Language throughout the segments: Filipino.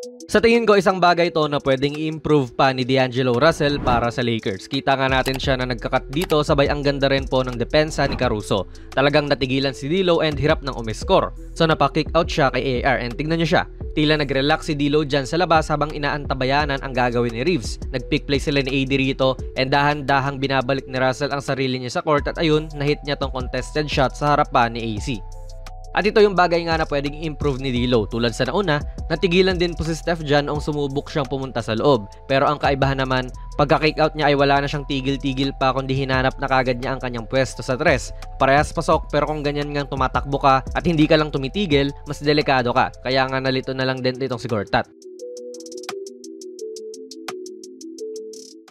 Sa tingin ko, isang bagay to na pwedeng i-improve pa ni D'Angelo Russell para sa Lakers. Kita nga natin siya na nagkakat dito, sabay ang ganda rin po ng depensa ni Caruso. Talagang natigilan si D'Lo and hirap ng umiscore. So napakick out siya kay AR and tignan nyo siya. Tila nag-relax si D'Lo dyan sa labas habang inaantabayanan ang gagawin ni Reeves. Nag-pick play sila ni AD rito and dahan-dahang binabalik ni Russell ang sarili niya sa court at ayun, nahit niya tong contested shot sa harapan ni AC. At ito yung bagay nga na pwedeng improve ni D'Lo. Tulad sa nauna, natigilan din po si Steph dyan nung sumubok siyang pumunta sa loob. Pero ang kaibahan naman, pagka-kick-out niya ay wala na siyang tigil-tigil pa kundi hinanap na kagad niya ang kanyang pwesto sa tres. Parehas pasok, pero kung ganyan ngang tumatakbo ka at hindi ka lang tumitigil, mas delikado ka. Kaya nga nalito na lang din itong si Gortat.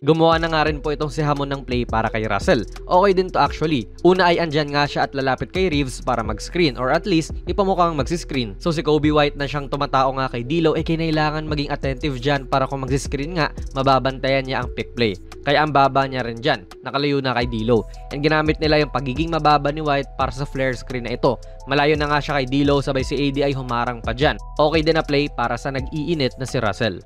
Gumawa na nga rin po itong si Hamon ng play para kay Russell. Okay din to actually. Una ay andyan nga siya at lalapit kay Reeves para mag-screen or at least ipamukhang mag-screen. So si Kobe White na siyang tumatao nga kay D'Lo kinailangan maging attentive dyan para kung mag-screen nga, mababantayan niya ang pick play. Kaya ang baba niya rin dyan, nakalayo na kay D'Lo. And ginamit nila yung pagiging mababa ni White para sa flare screen na ito. Malayo na nga siya kay D'Lo sabay si AD ay humarang pa dyan. Okay din na play para sa nag-iinit na si Russell.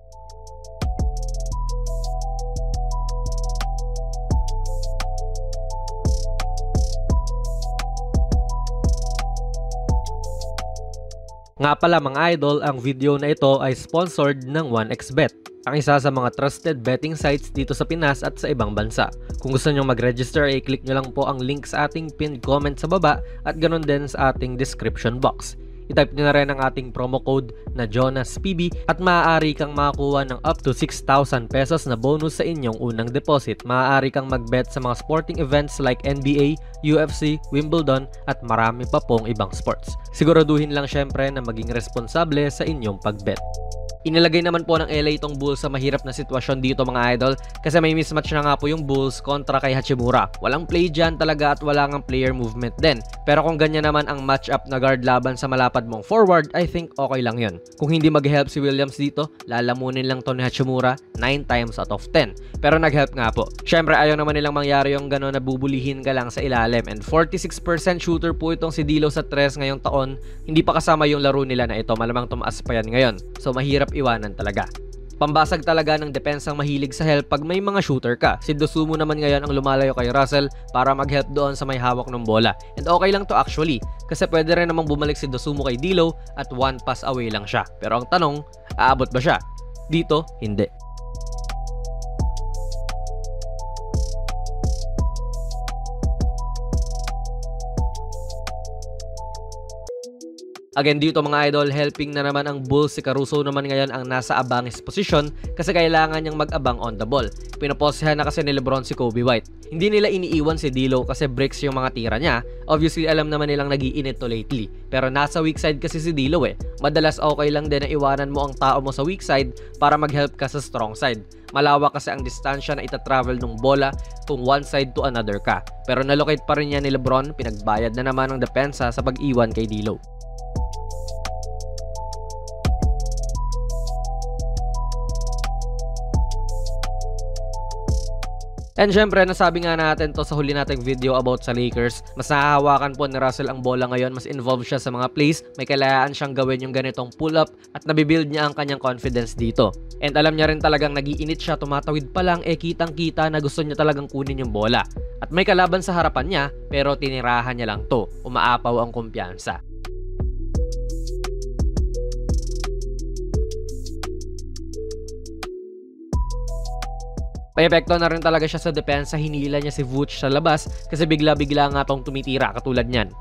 Nga pala mga idol, ang video na ito ay sponsored ng 1xBet, ang isa sa mga trusted betting sites dito sa Pinas at sa ibang bansa. Kung gusto nyo mag-register, i-click nyo lang po ang link sa ating pinned comment sa baba at ganoon din sa ating description box. I-type nyo na rin ang ating promo code na JonasPB at maaari kang makakuha ng up to 6,000 pesos na bonus sa inyong unang deposit. Maaari kang mag-bet sa mga sporting events like NBA, UFC, Wimbledon at marami pa pong ibang sports. Siguraduhin lang syempre na maging responsable sa inyong pag-bet. Inilagay naman po ng LA itong Bulls sa mahirap na sitwasyon dito mga idol kasi may mismatch na nga po yung Bulls kontra kay Hachimura. Walang play dyan talaga at wala ngang player movement din. Pero kung ganyan naman ang matchup na guard laban sa malapad mong forward, I think okay lang yun. Kung hindi mag-help si Williams dito, lalamunin lang to ni Hachimura 9 times out of 10. Pero nag-help nga po. Syempre ayaw naman nilang mangyari yung gano'n na bubulihin ka lang sa ilalim. And 46% shooter po itong si D'Lo sa 3 ngayong taon. Hindi pa kasama yung laro nila na ito. Malamang tumaas pa yan ngayon. So mahirap iwanan talaga. Pambasag talaga ng depensang mahilig sa help pag may mga shooter ka. Si Dosunmu naman ngayon ang lumalayo kay Russell para mag-help doon sa may hawak ng bola. And okay lang to actually kasi pwede rin namang bumalik si Dosunmu kay D'Lo at one pass away lang siya. Pero ang tanong, aabot ba siya? Dito, hindi. Again dito mga idol, helping na naman ang Bulls. Si Caruso naman ngayon ang nasa abangis position kasi kailangan niyang mag-abang on the ball. Pinoposehan na kasi ni LeBron si Kobe White. Hindi nila iniiwan si D'Lo kasi breaks yung mga tira niya. Obviously alam naman nilang nag-iinit to lately. Pero nasa weak side kasi si D'Lo Madalas okay lang din na iwanan mo ang tao mo sa weak side para mag-help ka sa strong side. Malawak kasi ang distansya na ita-travel ng bola kung one side to another ka. Pero nalocate pa rin niya ni LeBron, pinagbayad na naman ng depensa sa pag-iwan kay D'Lo. And syempre, nasabi nga natin to sa huli nating video about sa Lakers. Mas nahahawakan po ni Russell ang bola ngayon. Mas involved siya sa mga plays. May kailangan siyang gawin yung ganitong pull-up at nabibuild niya ang kanyang confidence dito. And alam niya rin talagang nag-iinit siya, tumatawid pa lang, kitang-kita na gusto niya talagang kunin yung bola. At may kalaban sa harapan niya, pero tinirahan niya lang to. Umaapaw ang kumpiyansa. Paepekto na rin talaga siya sa depensa, hinila niya si Vooch sa labas kasi bigla-bigla nga tong tumitira katulad niyan.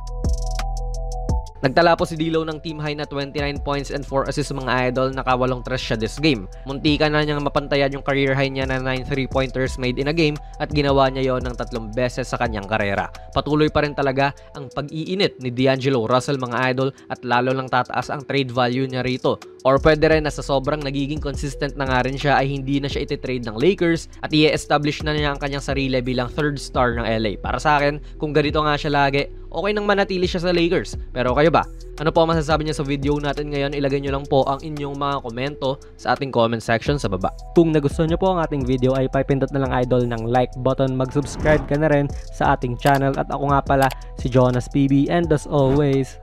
Nagtala po si D'Lo ng team high na 29 points and 4 assists mga idol, nakawalong 3 siya this game. Muntika na niyang mapantayan yung career high niya na 9 3-pointers made in a game at ginawa niya yon ng 3 beses sa kanyang karera. Patuloy pa rin talaga ang pag-iinit ni D'Angelo Russell mga idol at lalo lang tataas ang trade value niya rito. Or pwede rin na sa sobrang nagiging consistent na nga rin siya ay hindi na siya iti-trade ng Lakers at i-establish na niya ang kanyang sarili bilang third star ng LA. Para sa akin, kung ganito nga siya lagi, okay nang manatili siya sa Lakers. Pero kayo ba? Ano po ang masasabi niya sa video natin ngayon? Ilagay nyo lang po ang inyong mga komento sa ating comment section sa baba. Kung nagustuhan nyo po ang ating video ay pipindot na lang idol ng like button, mag-subscribe ka na rin sa ating channel at ako nga pala si Jonas PB and as always,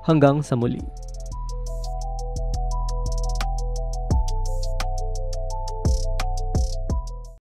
hanggang sa muli.